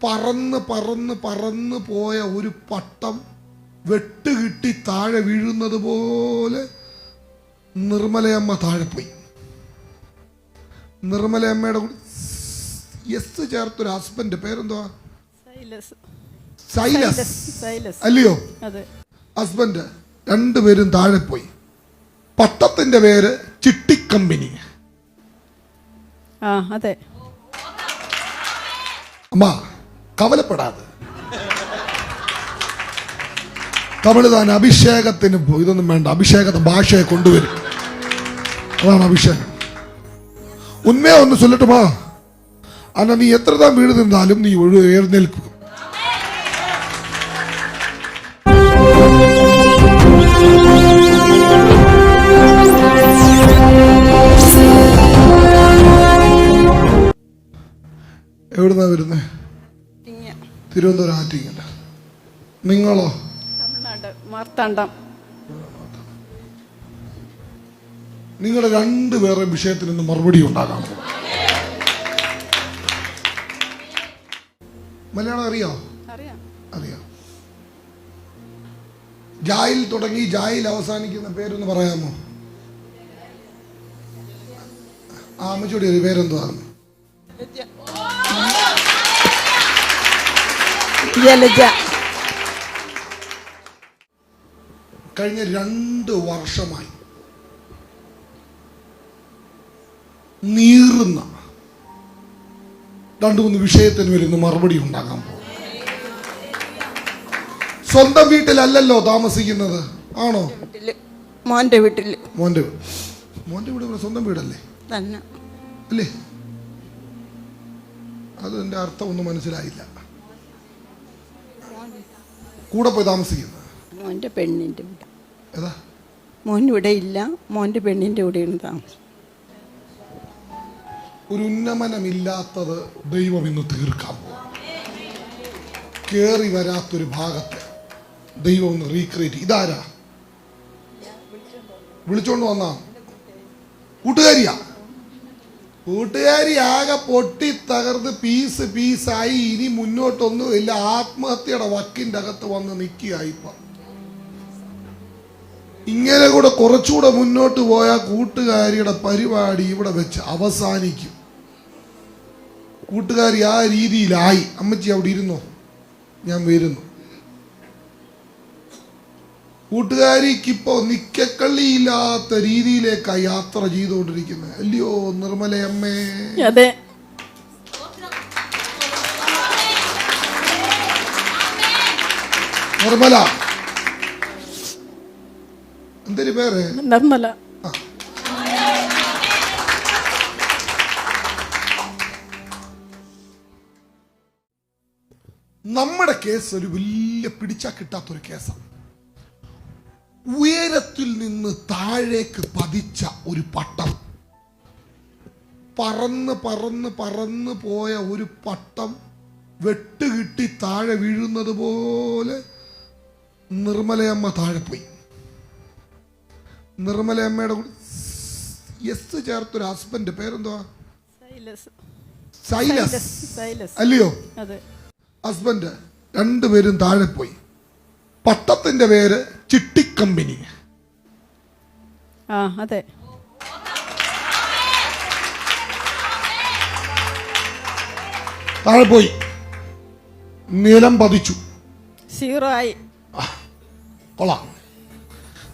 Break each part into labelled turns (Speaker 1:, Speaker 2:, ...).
Speaker 1: പറന്ന് പറന്ന് പറന്ന് പോയ ഒരു പട്ടം വെട്ടുകിട്ടി താഴെ വീഴുന്നത് പോലെ നിർമ്മലയമ്മ താഴെ പോയി. നിർമ്മലയമ്മയുടെ കൂടി എസ് ചേർത്തൊരു ഹസ്ബൻഡ് പേരെന്തുവാ? സൈലസ് അല്ലയോ? ഹസ്ബൻഡ് രണ്ടുപേരും താഴെ പോയി. പട്ടത്തിന്റെ പേര് ചിട്ടിക്കമ്പനി.
Speaker 2: അതെ.
Speaker 1: അമ്മ കവലപ്പെടാതെ, തമിഴ്താൻ അഭിഷേകത്തിന് ഇതൊന്നും വേണ്ട. അഭിഷേകത്തെ ഭാഷയെ കൊണ്ടുവരും, അതാണ് അഭിഷേകം. ഉന്മയെ ഒന്ന് ചൊല്ലട്ടുമാ. അന്ന നീ എത്ര താൻ വീട് നിന്നാലും നീ എഴുന്നേൽക്കും. എവിടുന്നാ വരുന്നേ? തിരുവനന്തപുരം ആറ്റിങ്ങൽ. നിങ്ങളോ?
Speaker 2: തമിഴ്നാട് മാർത്താണ്ഡം.
Speaker 1: നിങ്ങളുടെ രണ്ടുപേരുടെ വിഷയത്തിൽ നിന്ന് മറുപടി ഉണ്ടാകാം. മലയാളം അറിയാം? അറിയാം. ജായിൽ തുടങ്ങി ജായിൽ അവസാനിക്കുന്ന പേരൊന്ന് പറയാമോ? അമ്മച്ചോടി ഒരു പേരെന്തുവാണ്? കഴിഞ്ഞ 2 വർഷമായി നീറുന്ന 2-3 വിഷയത്തിന് വരുന്ന മറുപടി ഉണ്ടാകാൻ പോകും. സ്വന്തം വീട്ടിലല്ലല്ലോ താമസിക്കുന്നത്, ആണോ?
Speaker 3: മോന്റെ വീട്ടില്.
Speaker 1: മോന്റെ വീട് സ്വന്തം വീടല്ലേ? അല്ലേ? അത് എന്റെ അർത്ഥം ഒന്നും മനസ്സിലായില്ല. കൂടെ പോയി താമസിക്കുന്നത്
Speaker 3: മോന്റെ പെണ്ണിന്റെ വീട്.
Speaker 1: ഏതാ?
Speaker 3: മോൻ ഇവിടെ ഇല്ല, മോന്റെ പെണ്ണിന്റെ കൂടെയാണ് താമസം.
Speaker 1: ഒരു ഉന്നമനമില്ലാത്തത് ദൈവം ഇന്ന് തീർക്കാൻ പോകും. കേറി വരാത്തൊരു ഭാഗത്ത് ദൈവം ഒന്ന് റീക്രിയേറ്റ്. ഇതാരാ വിളിച്ചോണ്ട് വന്ന? കൂട്ടുകാരി ആകെ പൊട്ടി തകർന്ന് പീസായി. ഇനി മുന്നോട്ടൊന്നും ഇല്ല. ആത്മഹത്യയുടെ വക്കിന്റെ അകത്ത് വന്ന് നിൽക്കുക. ഇപ്പം ഇങ്ങനെ കൂടെ കുറച്ചുകൂടെ മുന്നോട്ട് പോയാൽ കൂട്ടുകാരിയുടെ പരിപാടി ഇവിടെ വെച്ച് അവസാനിക്കും. കൂട്ടുകാരി ആ രീതിയിലായി. അമ്മച്ചി അവിടെ ഇരുന്നോ, ഞാൻ വരുന്നു. കൂട്ടുകാരിക്കിപ്പോ നിക്കക്കള്ളിയില്ലാത്ത രീതിയിലേക്കാ യാത്ര ചെയ്തുകൊണ്ടിരിക്കുന്നത്, അല്ലയോ നിർമ്മലയമ്മേ?
Speaker 2: അതെ.
Speaker 1: നിർമ്മല എന്തൊരു പേര്?
Speaker 2: നിർമ്മല.
Speaker 1: നമ്മുടെ കേസ് ഒരു വലിയ പിടിച്ചാ കിട്ടാത്തൊരു കേസാണ്. ഉയരത്തിൽ നിന്ന് താഴേക്ക് പതിച്ച ഒരു പട്ടം, പറന്ന് പറന്ന് പറന്ന് പോയ ഒരു പട്ടം വെട്ടുകിട്ടി താഴെ വീഴുന്നത് പോലെ നിർമ്മലയമ്മ താഴെ പോയി. നിർമ്മലയമ്മയുടെ കൂടി എസ് ചേർത്തൊരു ഹസ്ബൻഡ് പേരെന്തുവാ? സൈലസ് അല്ലയോ? ഹസ്ബൻഡ് രണ്ടുപേരും താഴെ പോയി. പട്ടത്തിന്റെ പേര് ചിട്ടിക്കമ്പനി.
Speaker 2: അതെ.
Speaker 1: താഴെ പോയി, നിലം പതിച്ചു,
Speaker 2: 0 ആയി.
Speaker 1: കൊള്ളാം.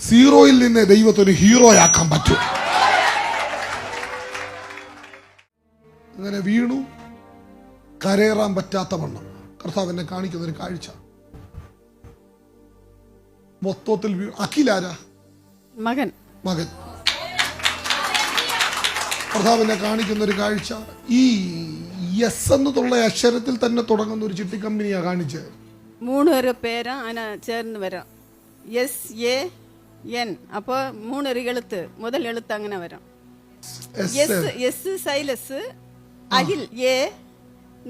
Speaker 1: 0-യിൽ നിന്ന് ദൈവത്തിന് ഹീറോയാക്കാൻ പറ്റും. അങ്ങനെ വീണു, കരയേറാൻ പറ്റാത്ത വണ്ണം കർത്താവ് എന്നെ കാണിക്കുന്ന ഒരു കാഴ്ച. മൊത്തത്തിൽ അഖിലാരാ?
Speaker 2: മകൻ.
Speaker 1: കർത്താവിനെ കാണിക്കുന്ന ഒരു കാഴ്ച. ഈ എസ് എന്നുള്ള അക്ഷരത്തിൽ തന്നെ തുടങ്ങുന്ന ഒരു ചിട്ടി കമ്പനിയാ കാണിച്ചത്.
Speaker 2: 3 പേരാ അതിനെ ചേർന്ന് വരാം. SAN. അപ്പൊ 3 എഴുത്ത്, മുതൽ എഴുത്ത് അങ്ങനെ വരാം. S Silas, Akhil A,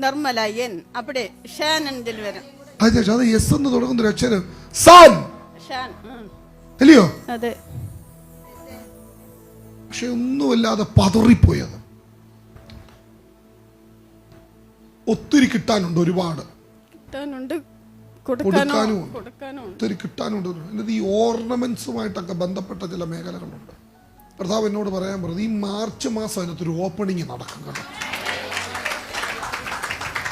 Speaker 2: Nirmala N. അപ്പടെ ഷാൻ എന്നതിൽ വരാം.
Speaker 1: അത് എസ് എന്ന് തുടങ്ങുന്ന ഒരു അക്ഷരം സാൻ അല്ലയോ?
Speaker 2: അതെ.
Speaker 1: പക്ഷെ ഒന്നുമില്ലാതെ പതറിപ്പോയത്. ഒത്തിരി കിട്ടാനുണ്ട്, ഒരുപാട്
Speaker 2: കിട്ടാനുണ്ട്,
Speaker 1: കൊടുക്കാനും ഉണ്ട്.
Speaker 2: കൊടുക്കാനും ഉണ്ട്.
Speaker 1: ഒത്തിരി കിട്ടാനുണ്ട്. എന്നിട്ട് ഈ ഓർണമെന്റ്സുമായിട്ടൊക്കെ ബന്ധപ്പെട്ട ചില മേഖലകളുണ്ട്. കർത്താവ് എന്നോട് പറയാൻ പറഞ്ഞത് ഈ മാർച്ച് മാസം അതിനകത്തൊരു ഓപ്പണിങ് നടക്കും കേട്ടോ.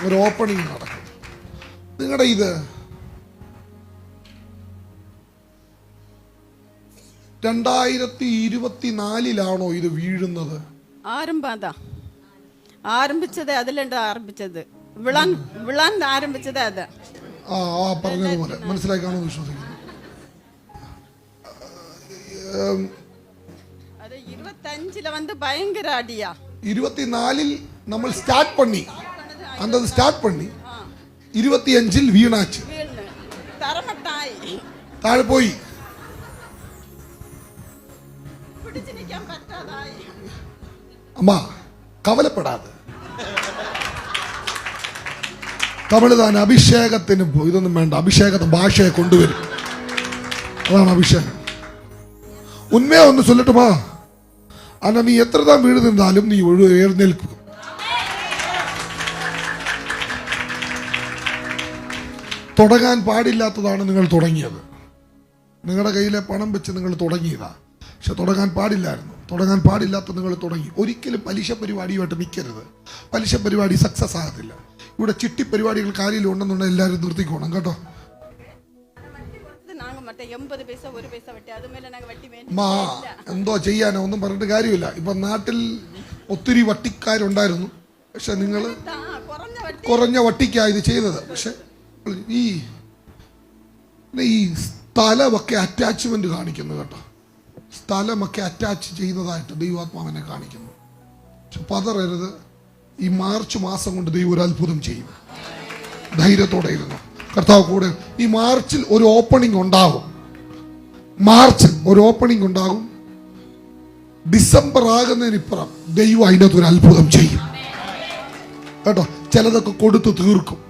Speaker 1: ഒരു ഓപ്പണിങ് നടക്കും. നിങ്ങളുടെ ഇത് 2024 ഇത് വീഴുന്നത്?
Speaker 2: ആരംഭിച്ചത് അതിലുണ്ട്. ആരംഭിച്ചത് വിളാൻ ആരംഭിച്ചത് അത്.
Speaker 1: പറഞ്ഞതുപോലെ മനസ്സിലാക്കാണോ വിശ്വസിക്കുന്നു.
Speaker 2: അത് 25 வந்து பயங்கர அடியா.
Speaker 1: 24 നമ്മൾ സ്റ്റാർട്ട് പണി, അത് സ്റ്റാർട്ട് പണി 25 വീണാച്ച്
Speaker 2: തറമട്ടായി
Speaker 1: താഴെ പോയി. അമ്മ കവലപ്പെടാതെ തമിഴ്താൻ അഭിഷേകത്തിന് ഇതൊന്നും വേണ്ട. അഭിഷേകത്തെ ഭാഷയെ കൊണ്ടുവരും. അതാണ് അഭിഷേകം. ഉന്മയെ ഒന്ന് ചൊല്ലട്ടുമാ. അല്ല, നീ എത്ര താൻ വീട് നിന്നാലും നീ എഴുന്നേൽക്കുക. തുടങ്ങാൻ പാടില്ലാത്തതാണ് നിങ്ങൾ തുടങ്ങിയത്. നിങ്ങളുടെ കയ്യിലെ പണം വെച്ച് നിങ്ങൾ തുടങ്ങിയതാ. പക്ഷെ തുടങ്ങാൻ പാടില്ലായിരുന്നു. തുടങ്ങാൻ പാടില്ലാത്ത നിങ്ങൾ തുടങ്ങി. ഒരിക്കലും പലിശ പരിപാടിയുമായിട്ട് നിൽക്കരുത്. പലിശ പരിപാടി സക്സസ് ആകത്തില്ല. ഇവിടെ ചിട്ടി പരിപാടികൾ കാര്യത്തിൽ ഉണ്ടെന്നുണ്ടെങ്കിൽ എല്ലാവരും നിർത്തിക്കോണം കേട്ടോ. എന്തോ ചെയ്യാനോ ഒന്നും പറഞ്ഞിട്ട് കാര്യമില്ല. ഇപ്പൊ നാട്ടിൽ ഒത്തിരി വട്ടിക്കാരുണ്ടായിരുന്നു. പക്ഷെ നിങ്ങൾ കുറഞ്ഞ വട്ടിക്കാ ഇത് ചെയ്തത്. പക്ഷെ ഈ സ്ഥലമൊക്കെ അറ്റാച്ച്മെന്റ് കാണിക്കുന്നു കേട്ടോ. സ്ഥലമൊക്കെ അറ്റാച്ച് ചെയ്യുന്നതായിട്ട് ദൈവാത്മാവിനെ കാണിക്കുന്നു. പക്ഷെ പതറരുത്. ഈ മാർച്ച് മാസം കൊണ്ട് ദൈവം ഒരു അത്ഭുതം ചെയ്യും. ധൈര്യത്തോടെ ഇരുന്നു. കർത്താവ് കൂടെ. ഈ മാർച്ചിൽ ഒരു ഓപ്പണിംഗ് ഉണ്ടാകും. മാർച്ചിൽ ഒരു ഓപ്പണിംഗ് ഉണ്ടാകും. ഡിസംബർ ആകുന്നതിനിപ്പുറം ദൈവം അതിനകത്ത് ഒരു അത്ഭുതം ചെയ്യും കേട്ടോ. ചിലതൊക്കെ കൊടുത്തു തീർക്കും,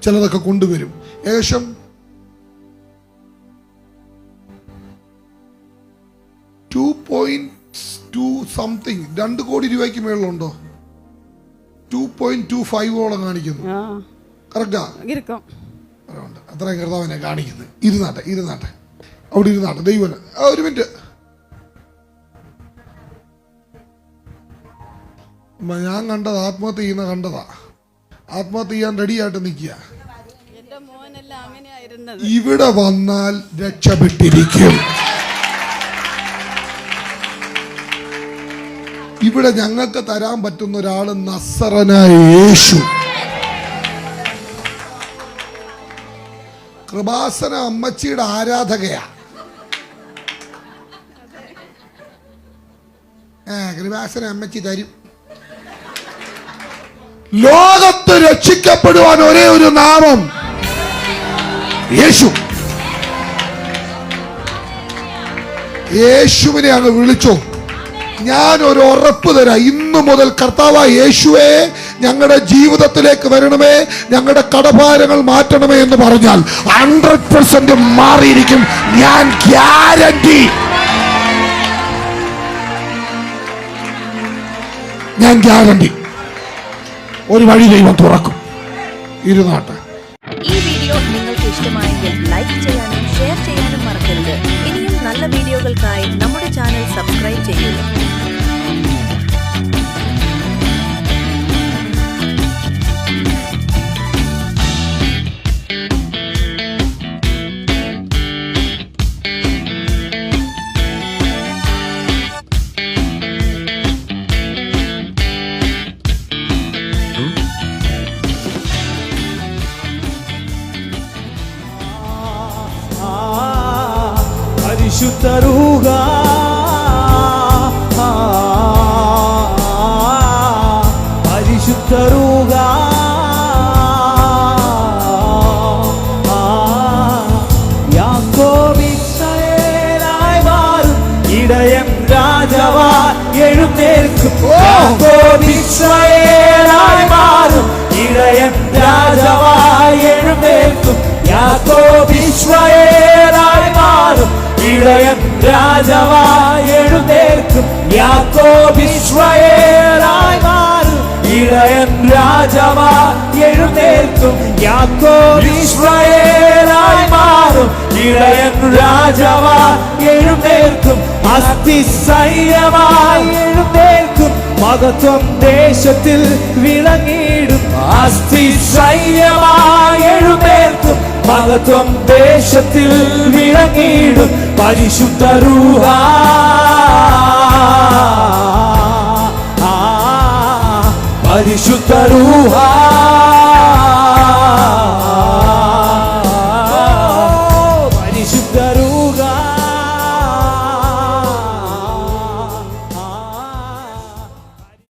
Speaker 1: ചിലതൊക്കെ കൊണ്ടുവരും. ഏകദേശം 2.2 സംതിങ് 2 കോടി രൂപയ്ക്ക് മേളിലുണ്ടോ? 2.25 കാണിക്കുന്നു. കറക്റ്റാ? അത്രയും കർത്താവിനെ കാണിക്കുന്നത്. ഇരുന്നാട്ടെ അവിടെ ഇരുന്നാട്ടെ. ദൈവം ഒരു മിനിറ്റ്. ഞാൻ കണ്ടത് ആത്മഹത്യ ചെയ്യുന്ന കണ്ടതാ. ആത്മഹത്യ ചെയ്യാൻ റെഡിയായിട്ട് നിൽക്കുക. ഇവിടെ വന്നാൽ രക്ഷപ്പെട്ടിരിക്കും. ഇവിടെ ഞങ്ങൾക്ക് തരാൻ പറ്റുന്ന ഒരാള് നസറനായ യേശു. കൃപാസന അമ്മച്ചിയുടെ ആരാധകയാ. കൃപാസന അമ്മച്ചി തരും. ലോകത്ത് രക്ഷിക്കപ്പെടുവാൻ ഒരേ ഒരു നാമം യേശു. യേശുവിനെ അങ്ങ് വിളിച്ചോ. ഞാൻ ഒരു ഉറപ്പ് തരാം. ഇന്നു മുതൽ കർത്താവായ യേശുവേ ഞങ്ങളുടെ ജീവിതത്തിലേക്ക് വരണമേ, ഞങ്ങളുടെ കടഭാരങ്ങൾ മാറ്റണമേ എന്ന് പറഞ്ഞാൽ 100% മാറിയിരിക്കും. ഞാൻ ഗ്യാരണ്ടി. ഒരു വഴി ദൈവം തുറക്കും. ഇരുന്നാട്ടെ.
Speaker 4: ഈ വീഡിയോ നിങ്ങൾക്ക് ഇഷ്ടമായെങ്കിൽ ലൈക്ക് ചെയ്യാനും ഷെയർ ചെയ്യാനും മറക്കരുത്. ഇനിയും നല്ല വീഡിയോകൾക്കായി നമ്മുടെ ചാനൽ സബ്സ്ക്രൈബ് ചെയ്യുക.
Speaker 5: പരിശുദ്ധ രൂഹ പരിശുദ്ധ രൂഹ യാക്കോബിസ്രായേലായി മാറും ഇടയൻ രാജാവായി എഴുന്നേൽക്കും. യാക്കോബിസ്രായേലായി മാറും ഇടയൻ രാജാവായി എഴുന്നേൽക്കും. യാക്കോബിസ്രായേലായി മാറും ഇടയൻ രാജാവായി എഴുന്നേൽക്കും. യാക്കോബിസ്രായേലായി മാറും ഇടയൻ രാജാവായി എഴുന്നേൽക്കും. യാക്കോബ് ഇസ്രായേലായി മാറും. ഇടയൻ രാജാവായി എഴുന്നേൽക്കും. അസ്ഥി സൈന്യമായി എഴുന്നേൽക്കും. മഹത്വം ദേശത്തിൽ വിളങ്ങിയിടും. അസ്ഥി സൈന്യമായി എഴുന്നേൽക്കും. മഹത്വം ദേശത്തിൽ വിളങ്ങിയിടും. പരിശുദ്ധ റൂഹ പരിശുദ്ധ റൂഹ